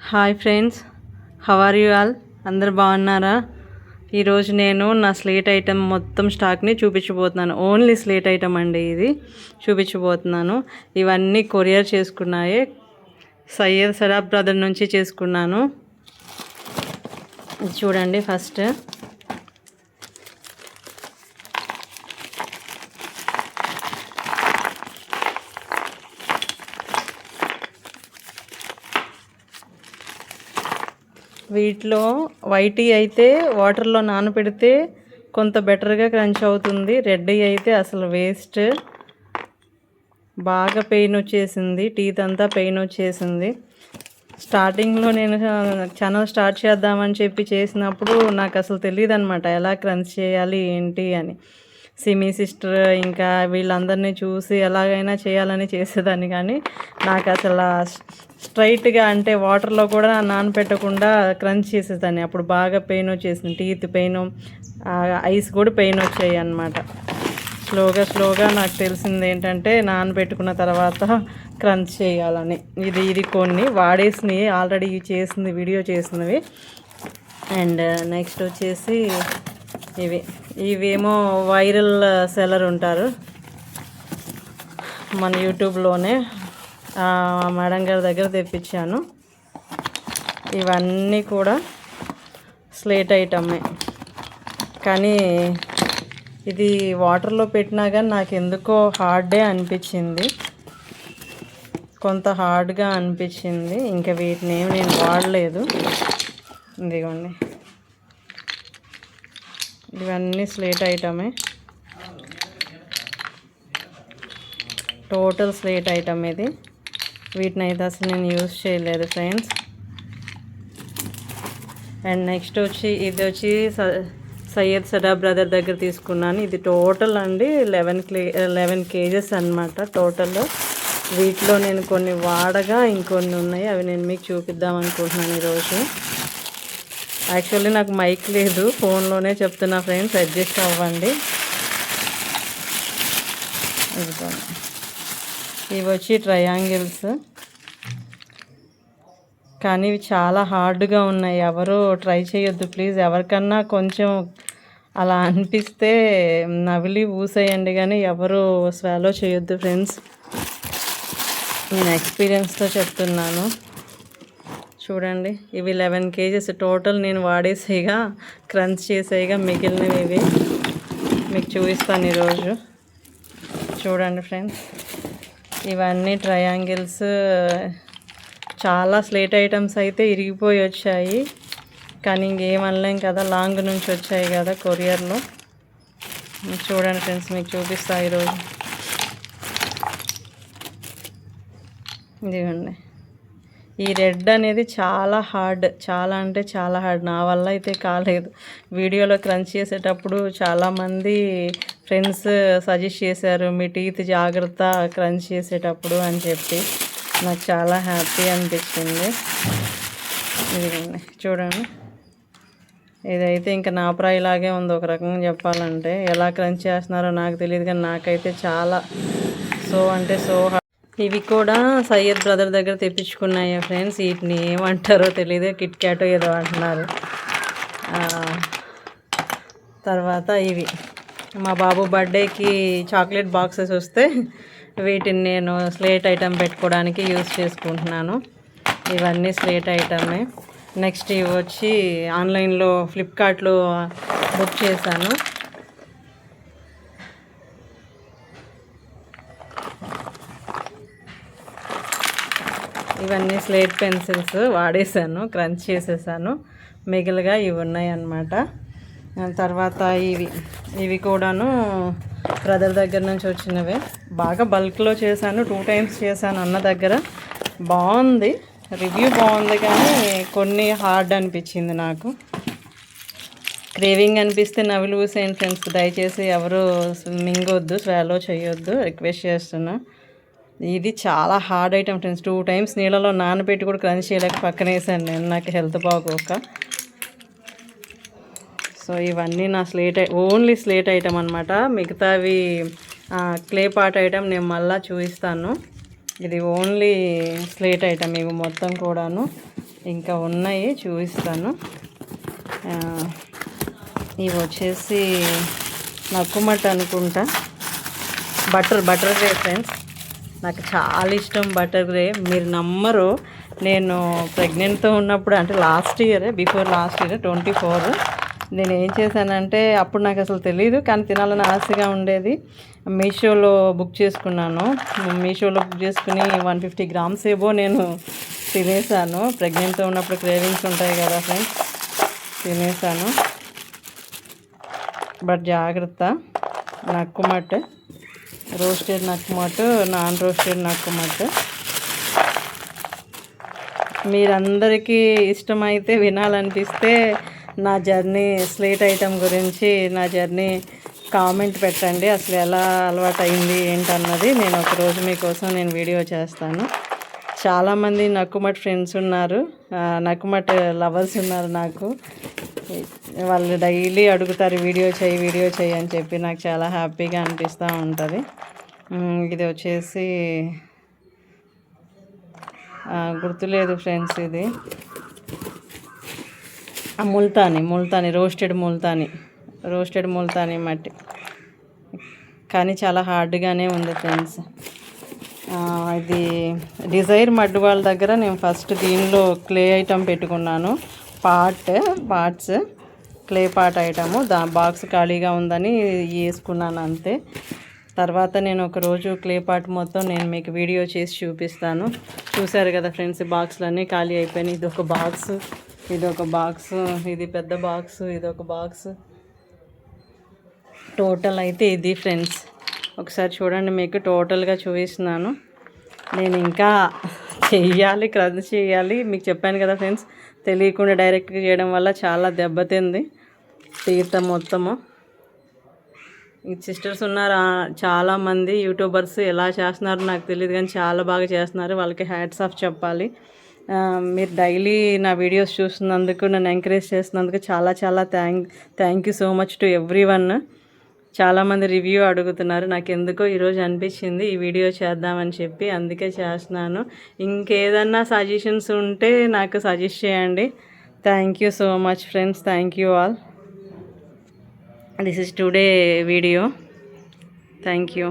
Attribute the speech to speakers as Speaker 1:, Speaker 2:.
Speaker 1: Hi friends, how are you all? అందరు బాగున్నారా? ఈరోజు నేను నా స్లేట్ ఐటెం మొత్తం స్టాక్ని చూపించబోతున్నాను. ఓన్లీ స్లేట్ ఐటెం అండి, ఇది చూపించబోతున్నాను. ఇవన్నీ కొరియర్ చేసుకున్నాయి, సయ్యద్ సరాబ్ బ్రదర్ నుంచి చేసుకున్నాను. ఇది చూడండి. ఫస్ట్ వీటిలో వైటీ అయితే వాటర్లో నానబెడితే కొంత బెటర్గా క్రంచ్ అవుతుంది. రెడ్ అయితే అసలు వేస్ట్, బాగా పెయిన్ వచ్చేసింది, టీత్ అంతా పెయిన్ వచ్చేసింది. స్టార్టింగ్లో నేను ఛానల్ స్టార్ట్ చేద్దామని చెప్పి చేసినప్పుడు నాకు అసలు తెలియదు అనమాట ఎలా క్రంచ్ చేయాలి ఏంటి అని. సిమీ సిస్టర్ ఇంకా వీళ్ళందరినీ చూసి ఎలాగైనా చేయాలని చేసేదాన్ని, కానీ నాకు అసలు స్ట్రైట్గా అంటే వాటర్లో కూడా నానపెట్టకుండా క్రంచ్ చేసేదాన్ని. అప్పుడు బాగా పెయిన్ వచ్చేసింది, టీత్ పెయిన్, ఐస్ కూడా పెయిన్ వచ్చాయి అన్నమాట. స్లోగా నాకు తెలిసింది ఏంటంటే నానబెట్టుకున్న తర్వాత క్రంచ్ చేయాలని. ఇది కొన్ని వాడేసినవి ఆల్రెడీ చేసింది, వీడియో చేసినవి. అండ్ నెక్స్ట్ వచ్చేసి ఇవేమో వైరల్ సెల్లర్ ఉంటారు మన యూట్యూబ్లోనే, మేడం గారి దగ్గర తెప్పించాను. ఇవన్నీ కూడా స్లేట్ ఐటమే, కానీ ఇది వాటర్లో పెట్టినా కానీ నాకు ఎందుకో హార్డే అనిపించింది, కొంత హార్డ్గా అనిపించింది. ఇంకా వీటిని ఏమి నేను వాడలేదు. ఇదిగోండి, ఇవన్నీ స్లేట్ ఐటమే, టోటల్ స్లేట్ ఐటమ్ ఇది. వీటిని అయితే అసలు నేను యూజ్ చేయలేదు ఫ్రెండ్స్. అండ్ నెక్స్ట్ ఇది వచ్చి సయ్యద్ సరాబ్ బ్రదర్ దగ్గర తీసుకున్నాను. ఇది టోటల్ అండి 11 kgs అనమాట టోటల్. వీటిలో నేను కొన్ని వాడగా ఇంకొన్ని ఉన్నాయి, అవి నేను మీకు చూపిద్దాం అనుకుంటున్నాను ఈరోజు. యాక్చువల్లీ నాకు మైక్ లేదు, ఫోన్లోనే చెప్తున్నా ఫ్రెండ్స్, అడ్జస్ట్ అవ్వండి. ఇవి వచ్చి ట్రయాంగిల్స్, కానీ ఇవి చాలా హార్డ్గా ఉన్నాయి. ఎవరు ట్రై చేయొద్దు ప్లీజ్. ఎవరికన్నా కొంచెం అలా అనిపిస్తే నవిలి ఊసేయండి, కానీ ఎవరు స్వాలో చేయొద్దు ఫ్రెండ్స్. నేను ఎక్స్పీరియన్స్తో చెప్తున్నాను. చూడండి, ఇవి 11 kgs టోటల్. నేను వాడేసేగా క్రంచ్ చేసేగా మిగిలినవి ఇవి మీకు చూపిస్తాను ఈరోజు. చూడండి ఫ్రెండ్స్, ఇవన్నీ ట్రయాంగిల్స్. చాలా స్లేట్ ఐటమ్స్ అయితే ఇరిగిపోయి వచ్చాయి, కానీ ఇంకేం అనలేం కదా, లాంగ్ నుంచి వచ్చాయి కదా కొరియర్లో. చూడండి ఫ్రెండ్స్, మీకు చూపిస్తా ఈరోజు. ఇదిగోండి, ఈ రెడ్ అనేది చాలా హార్డ్, చాలా అంటే చాలా హార్డ్. నా వల్ల అయితే కాలేదు. వీడియోలో క్రంచ్ చేసేటప్పుడు చాలామంది ఫ్రెండ్స్ సజెస్ట్ చేశారు, మీ టీత్ జాగ్రత్త క్రంచ్ చేసేటప్పుడు అని చెప్పి. నాకు చాలా హ్యాపీ అనిపించింది. ఇదిగోండి చూడండి, ఇదైతే ఇంకా నా ప్రాయిలాగే ఉంది ఒక రకంగా చెప్పాలంటే. ఎలా క్రంచ్ చేస్తున్నారో నాకు తెలియదు, కానీ నాకైతే చాలా సో ఇవి కూడా సయ్యద్ బ్రదర్ దగ్గర తెప్పించుకున్నాయి ఫ్రెండ్స్. వీటిని ఏమంటారో తెలియదు, కిట్ క్యాటో ఏదో అంటున్నారు. తర్వాత ఇవి మా బాబు బర్త్డేకి చాక్లెట్ బాక్సెస్ వస్తే వీటిని నేను స్లేట్ ఐటమ్ పెట్టుకోవడానికి యూజ్ చేసుకుంటున్నాను. ఇవన్నీ స్లేట్ ఐటమే. నెక్స్ట్ ఇవి వచ్చి ఆన్లైన్లో ఫ్లిప్కార్ట్లో బుక్ చేశాను. ఇవన్నీ స్లేట్ పెన్సిల్స్ వాడేసాను, క్రంచ్ చేసేసాను. మిగిలిగా ఇవి ఉన్నాయి అన్నమాట. తర్వాత ఇవి కూడాను బ్రదర్ దగ్గర నుంచి వచ్చినవే. బాగా బల్క్లో చేశాను, 2 times చేశాను అన్న దగ్గర. బాగుంది, రివ్యూ బాగుంది, కానీ కొన్ని హార్డ్ అనిపించింది నాకు. క్రేవింగ్ అనిపిస్తే నవిలు ఊసేయండి ఫ్రెండ్స్, దయచేసి ఎవరు మింగొద్దు, స్వాలో చేయొద్దు, రిక్వెస్ట్ చేస్తున్నా. ఇది చాలా హార్డ్ ఐటమ్ ఫ్రెండ్స్. 2 times నీళ్ళలో నానబెట్టి కూడా క్రంచ్ చేయలేక పక్కన వేసాను నేను, నాకు హెల్త్ బాగోక. సో ఇవన్నీ నా ఓన్లీ స్లేట్ ఐటమ్ అనమాట. మిగతావి క్లే పాట్ ఐటమ్ నేను మళ్ళీ చూపిస్తాను. ఇది ఓన్లీ స్లేట్ ఐటమ్ ఇవి మొత్తం కూడాను. ఇంకా ఉన్నాయి, చూపిస్తాను. ఇవి వచ్చేసి నక్కుమట్ అనుకుంటా. బటర్ గ్రే ఫ్రెండ్స్, నాకు చాలా ఇష్టం బటర్ గ్రే. మీరు నమ్మరు, నేను ప్రెగ్నెంట్తో ఉన్నప్పుడు, అంటే బిఫోర్ లాస్ట్ ఇయర్ 24, నేను ఏం చేశానంటే, అప్పుడు నాకు అసలు తెలియదు కానీ తినాలని ఆశగా ఉండేది. మీషోలో బుక్ చేసుకున్నాను. మీషోలో బుక్ చేసుకుని 150 grams ఏవో నేను తినేసాను. ప్రెగ్నెంట్తో ఉన్నప్పుడు క్రేవింగ్స్ ఉంటాయి కదా ఫ్రెండ్స్, తినేసాను. బట్ జాగ్రత్త, నక్కుమట్, రోస్టెడ్ నక్కుమట్, నాన్ రోస్టెడ్ నక్కుమట్. మీరందరికీ ఇష్టమైతే, వినాలనిపిస్తే నా జర్నీ స్లేట్ ఐటమ్ గురించి నా జర్నీ కామెంట్ పెట్టండి. అసలు ఎలా అలవాటు అయింది ఏంటన్నది నేను ఒకరోజు మీకోసం నేను వీడియో చేస్తాను. చాలామంది నక్కుమట్ ఫ్రెండ్స్ ఉన్నారు, నక్కుమట్ లవర్స్ ఉన్నారు నాకు. వాళ్ళు డైలీ అడుగుతారు వీడియో చేయి అని చెప్పి. నాకు చాలా హ్యాపీగా అనిపిస్తూ ఉంటుంది. ఇది వచ్చేసి గుర్తులేదు ఫ్రెండ్స్, ఇది ముల్తానీ రోస్టెడ్ ముల్తానీ మట్టి, కానీ చాలా హార్డ్గానే ఉంది ఫ్రెండ్స్. ఇది డిజైర్ మడ్ వాళ్ళ దగ్గర నేను ఫస్ట్ దీనిలో క్లే ఐటమ్ పెట్టుకున్నాను. Parts clay pot item. Box ఖాళీగా ఉందని వేసుకున్నాను అంతే. తర్వాత నేను ఒకరోజు క్లే పాట్ మొత్తం నేను మీకు వీడియో చేసి చూపిస్తాను. చూశారు కదా ఫ్రెండ్స్, బాక్సులన్నీ ఖాళీ అయిపోయినాయి. ఇదొక బాక్స్, ఇది పెద్ద బాక్స్, ఇదొక బాక్స్. టోటల్ అయితే ఇది ఫ్రెండ్స్. ఒకసారి చూడండి, మీకు టోటల్గా చూపిస్తున్నాను. నేను ఇంకా క్రష్ చేయాలి. మీకు చెప్పాను కదా ఫ్రెండ్స్, తెలియకుండా డైరెక్ట్గా చేయడం వల్ల చాలా దెబ్బతింది తీర్థం మొత్తము. ఈ సిస్టర్స్ ఉన్నారు చాలామంది యూట్యూబర్స్, ఎలా చేస్తున్నారో నాకు తెలియదు కానీ చాలా బాగా చేస్తున్నారు. వాళ్ళకి హ్యాట్స్ ఆఫ్ చెప్పాలి. మీరు డైలీ నా వీడియోస్ చూస్తున్నందుకు, నన్ను ఎంకరేజ్ చేస్తున్నందుకు చాలా చాలా thank you so much to everyone. చాలామంది రివ్యూ అడుగుతున్నారు. నాకు ఎందుకో ఈరోజు అనిపించింది ఈ వీడియో చేద్దామని చెప్పి, అందుకే చేస్తున్నాను. ఇంకేదన్నా సజెషన్స్ ఉంటే నాకు సజెస్ట్ చేయండి. Thank you so much friends, thank you all. This is today video. Thank you.